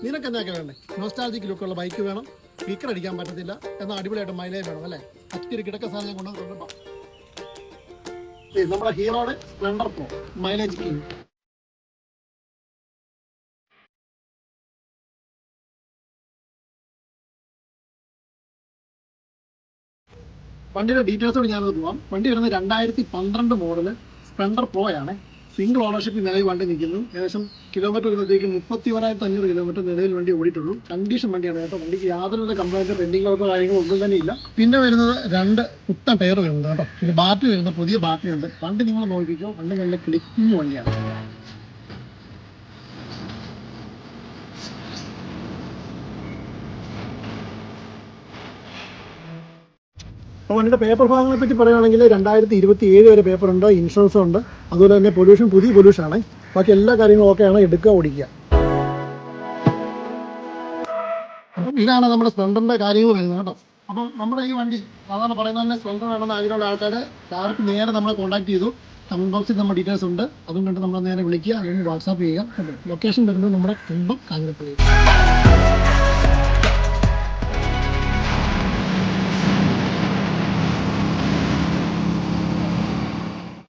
നിനക്ക് എന്തൊക്കെ വേണ്ടേ? നോസ്റ്റാൾജിക് ലുക്കുള്ള ബൈക്ക് വേണം, സ്പീക്കർ അടിക്കാൻ പറ്റത്തില്ല, എന്നാൽ അടിപൊളിയായിട്ട് മൈലേജ് വേണം അല്ലേ? മറ്റൊരു കിടക്ക സാധനം കൊണ്ടുവന്നിട്ടുണ്ട്. നമ്മുടെ ഹീറോയുടെ സ്പ്ലെൻഡർ പ്രോ മൈലേജ് കിങ്. വണ്ടിയുടെ ഡീറ്റെയിൽസോട് ഞാനത് പോവാം. വണ്ടി വരുന്നത് 2012 മോഡല് സ്പ്ലെൻഡർ പ്രോ ആണ്. സിംഗിൾ ഓണർഷിപ്പിൽ നിലവിൽ വണ്ടി നിൽക്കുന്നു. ഏകദേശം കിലോമീറ്റർ വരുമ്പോഴത്തേക്ക് 31,500 കിലോമീറ്റർ നിലവിൽ വണ്ടി ഓടിയിട്ടുള്ളൂ. കണ്ടീഷൻ വണ്ടിയാണ് കേട്ടോ. വണ്ടിക്ക് യാതൊരു കംപ്ലൈൻറ്റ് റെൻഡിങ്ങോ കാര്യങ്ങളോ ഒന്നും തന്നെ ഇല്ല. പിന്നെ വരുന്നത് 2 പുത്തൻ ടയർ വരുന്നത് കേട്ടോ. പിന്നെ ബാറ്ററി വരുന്നത് പുതിയ ബാറ്ററി ഉണ്ട്. വണ്ടി നിങ്ങൾ നോക്കിക്കോ, വണ്ടി നല്ല ക്ലിക്കിങ് വണ്ടിയാണ്. അപ്പോൾ വണ്ടിയുടെ പേപ്പർ ഭാഗങ്ങളെ പറ്റി പറയുകയാണെങ്കിൽ 2027 വരെ പേപ്പർ ഉണ്ട്, ഇൻഷുറൻസ് ഉണ്ട്. അതുപോലെ തന്നെ പുതിയ പൊല്യൂഷനാണ്. ബാക്കി എല്ലാ കാര്യങ്ങളും ഓക്കെയാണ്. എടുക്കുക, ഓടിക്കുക. അപ്പം ഇതാണ് നമ്മുടെ സ്പ്ലെൻഡറിൻ്റെ കാര്യങ്ങൾ വരുന്നത് കേട്ടോ. അപ്പം നമ്മുടെ ഈ വണ്ടി സാധാരണ പറയുന്നത് തന്നെ സ്പ്ലെൻഡർ വേണമെന്ന് ആഗ്രഹമുള്ള ആൾക്കാർ ഡയറക്റ്റ് നേരെ നമ്മളെ കോൺടാക്ട് ചെയ്തു. കമന്റ് ബോക്സിൽ നമ്മുടെ ഡീറ്റെയിൽസ് ഉണ്ട്. അതും കണ്ട് നമ്മളെ നേരെ വിളിക്കുക, അല്ലെങ്കിൽ വാട്സാപ്പ് ചെയ്യുക. ലൊക്കേഷൻ വരുന്നത് നമ്മുടെ കുമ്പം കാഞ്ഞിരപ്പള്ളി.